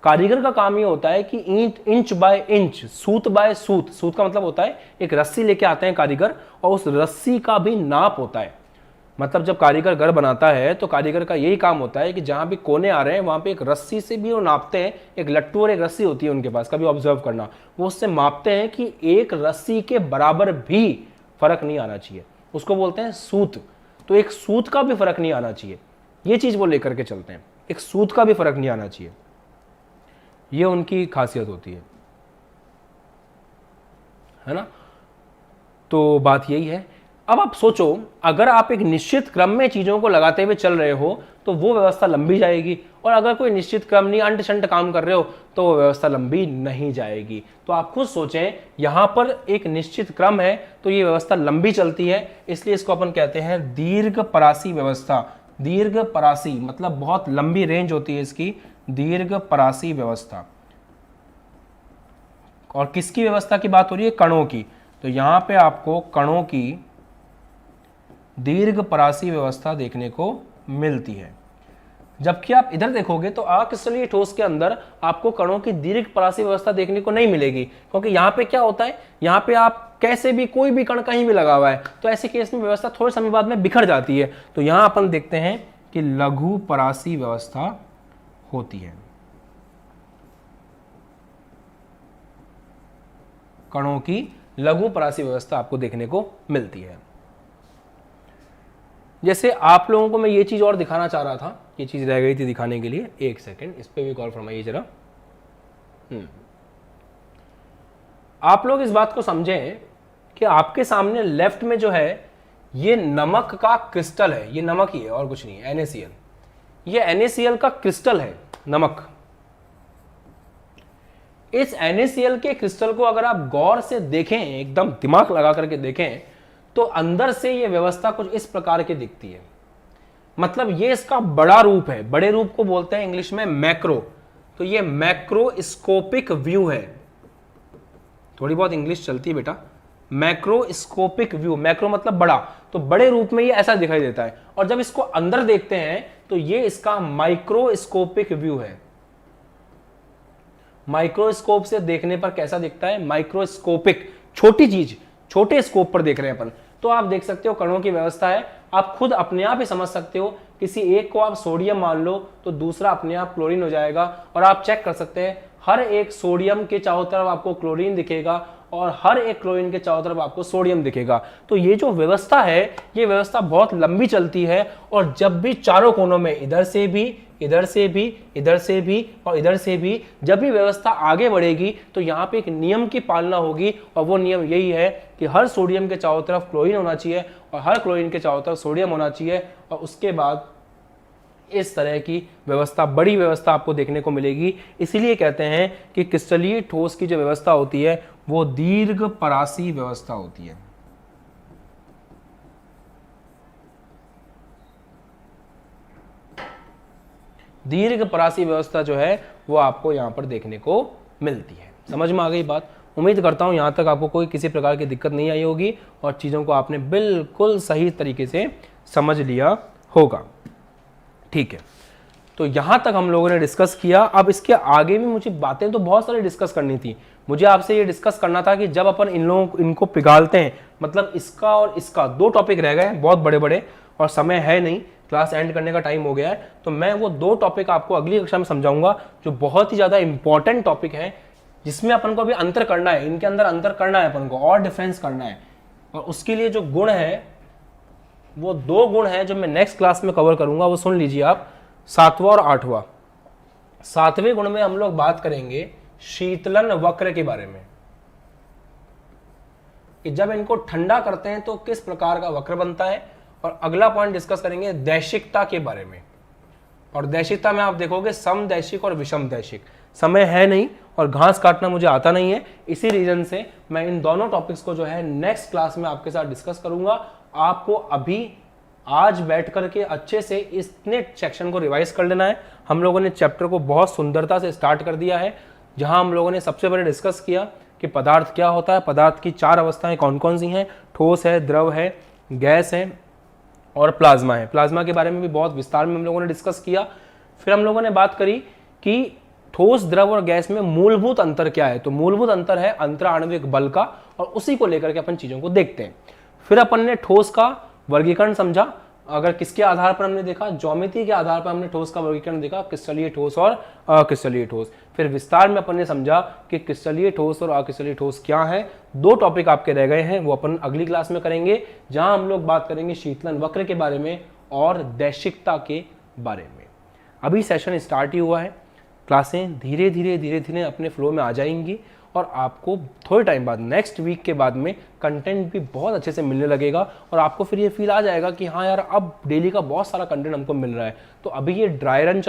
कारीगर का काम ये होता है कि ईंट इंच बाय इंच, सूत बाय सूत, सूत का मतलब होता है एक रस्सी लेके आते हैं कारीगर, और उस रस्सी का भी नाप होता है। मतलब जब कारीगर घर बनाता है तो कारीगर का यही काम होता है कि जहां भी कोने आ रहे हैं वहां पे एक रस्सी से भी वो नापते हैं। एक लट्टू और एक रस्सी होती है उनके पास, कभी ऑब्जर्व करना, वो उससे मापते हैं कि एक रस्सी के बराबर भी फर्क नहीं आना चाहिए, उसको बोलते हैं सूत। तो एक सूत का भी फर्क नहीं आना चाहिए, ये चीज वो लेकर के चलते हैं, एक सूत का भी फर्क नहीं आना चाहिए, ये उनकी खासियत होती है ना। तो बात यही है। अब आप सोचो, अगर आप एक निश्चित क्रम में चीजों को लगाते हुए चल रहे हो तो वो व्यवस्था लंबी जाएगी, और अगर कोई निश्चित क्रम नहीं, अंट शंट काम कर रहे हो तो वो व्यवस्था लंबी नहीं जाएगी। तो आप खुद सोचें, यहां पर एक निश्चित क्रम है तो ये व्यवस्था लंबी चलती है, इसलिए इसको अपन कहते हैं दीर्घ परासी व्यवस्था। दीर्घ परासी मतलब बहुत लंबी रेंज होती है इसकी, दीर्घ परासी व्यवस्था। और किसकी व्यवस्था की बात हो रही है, कणों की। तो यहां पे आपको कणों की दीर्घ परासी व्यवस्था देखने को मिलती है। जबकि आप इधर देखोगे तो अक्रिस्टलीय ठोस के अंदर आपको कणों की दीर्घ परासी व्यवस्था देखने को नहीं मिलेगी, क्योंकि यहां पे क्या होता है, यहां पे आप कैसे भी कोई भी कण कहीं भी लगा हुआ है, तो ऐसे केस में व्यवस्था थोड़े समय बाद में बिखर जाती है। तो यहां अपन देखते हैं कि लघु परासी व्यवस्था होती है, कणों की लघु परासी व्यवस्था आपको देखने को मिलती है। जैसे आप लोगों को मैं ये चीज और दिखाना चाह रहा था, ये चीज रह गई थी दिखाने के लिए, एक सेकंड इस पे भी गौर फरमाइए जरा। आप लोग इस बात को समझें कि आपके सामने लेफ्ट में जो है ये नमक का क्रिस्टल है, ये नमक ही है और कुछ नहीं है, NaCl। ये NaCl का क्रिस्टल है नमक। इस NaCl के क्रिस्टल को अगर आप गौर से देखें, एकदम दिमाग लगा करके देखें, तो अंदर से ये व्यवस्था कुछ इस प्रकार की दिखती है। मतलब ये इसका बड़ा रूप है, बड़े रूप को बोलते हैं इंग्लिश में मैक्रो। तो ये मैक्रोस्कोपिक व्यू है, थोड़ी बहुत इंग्लिश चलती है बेटा। मैक्रोस्कोपिक व्यू, मैक्रो मतलब बड़ा, तो बड़े रूप में ये ऐसा दिखाई देता है। और जब इसको अंदर देखते हैं तो ये इसका माइक्रोस्कोपिक व्यू है। माइक्रोस्कोप से देखने पर कैसा दिखता है? माइक्रोस्कोपिक, छोटी चीज, छोटे स्कोप पर देख रहे हैं अपन। तो आप देख सकते हो कणों की व्यवस्था है, आप खुद अपने आप ही समझ सकते हो। किसी एक को आप सोडियम मान लो तो दूसरा अपने आप क्लोरीन हो जाएगा, और आप चेक कर सकते हैं हर एक सोडियम के चारों तरफ आपको क्लोरीन दिखेगा और हर एक क्लोरीन के चारों तरफ आपको सोडियम दिखेगा। तो ये जो व्यवस्था है, ये व्यवस्था बहुत लंबी चलती है, और जब भी चारों कोनों में, इधर से भी, इधर से भी, इधर से भी और इधर से भी, जब भी व्यवस्था आगे बढ़ेगी तो यहाँ पे एक नियम की पालना होगी, और वो नियम यही है कि हर सोडियम के चारों तरफ क्लोरीन होना चाहिए और हर क्लोरीन के चारों तरफ सोडियम होना चाहिए। और उसके बाद इस तरह की व्यवस्था, बड़ी व्यवस्था आपको देखने को मिलेगी। इसीलिए कहते हैं कि क्रिस्टलीय ठोस की जो व्यवस्था होती है वो दीर्घ परासी व्यवस्था होती है। दीर्घ परासी व्यवस्था जो है वो आपको यहां पर देखने को मिलती है। समझ में आ गई बात? उम्मीद करता हूं यहां तक आपको कोई किसी प्रकार की दिक्कत नहीं आई होगी और चीजों को आपने बिल्कुल सही तरीके से समझ लिया होगा। ठीक है, तो यहां तक हम लोगों ने डिस्कस किया। अब इसके आगे भी मुझे बातें तो बहुत सारी डिस्कस करनी थी। मुझे आपसे ये डिस्कस करना था कि जब अपन इनको पिघालते हैं, मतलब इसका और इसका, दो टॉपिक रह गए हैं बहुत बड़े बड़े, और समय है नहीं, क्लास एंड करने का टाइम हो गया है, तो मैं वो दो टॉपिक आपको अगली कक्षा में समझाऊंगा जो बहुत ही ज्यादा इंपॉर्टेंट टॉपिक है, जिसमें अपन को अभी अंतर करना है, इनके अंदर अंतर करना है अपन को और डिफरेंस करना है। और उसके लिए जो गुण है, वो दो गुण हैं जो मैं नेक्स्ट क्लास में कवर करूंगा, वो सुन लीजिए आप, 7वां और 8वां। 7वें गुण में हम लोग बात करेंगे शीतलन वक्र के बारे में, कि जब इनको ठंडा करते हैं तो किस प्रकार का वक्र बनता है। और अगला पॉइंट डिस्कस करेंगे दैशिकता के बारे में, और दैशिकता में आप देखोगे समदैशिक और विषम दैशिक। समय है नहीं और घास काटना मुझे आता नहीं है, इसी रीजन से मैं इन दोनों टॉपिक्स को जो है नेक्स्ट क्लास में आपके साथ डिस्कस करूंगा। आपको अभी आज बैठ करके अच्छे से इतने सेक्शन को रिवाइज कर लेना है। हम लोगों ने चैप्टर को बहुत सुंदरता से स्टार्ट कर दिया है, जहां हम लोगों ने सबसे पहले डिस्कस किया कि पदार्थ क्या होता है, पदार्थ की 4 अवस्थाएं कौन कौन सी हैं, ठोस है, द्रव है, गैस है और प्लाज्मा है। प्लाज्मा के बारे में भी बहुत विस्तार में हम लोगों ने डिस्कस किया। फिर हम लोगों ने बात करी कि ठोस, द्रव और गैस में मूलभूत अंतर क्या है। तो मूलभूत अंतर है अंतराण्विक बल का, और उसी को लेकर के अपन चीजों को देखते हैं। फिर अपन ने ठोस का वर्गीकरण समझा, अगर किसके आधार पर हमने देखा, ज्योमेट्री के आधार पर हमने ठोस का वर्गीकरण देखा, क्रिस्टलीय ठोस और अक्रिस्टलीय ठोस। फिर विस्तार में अपन ने समझा कि क्रिस्टलीय ठोस और अक्रिस्टलीय ठोस क्या है। 2 टॉपिक आपके रह गए हैं, वो अपन अगली क्लास में करेंगे, जहां हम लोग बात करेंगे शीतलन वक्र के बारे में और दैशिकता के बारे में। अभी सेशन स्टार्ट ही हुआ है, क्लासें धीरे धीरे अपने फ्लो में आ जाएंगी, और आपको थोड़े टाइम बाद, नेक्स्ट वीक के बाद में कंटेंट भी बहुत अच्छे से मिलने लगेगा, और आपको फिर ये फील आ जाएगा कि हाँ यार, अब डेली का बहुत सारा कंटेंट हमको मिल रहा है। तो अभी ये ड्राई रन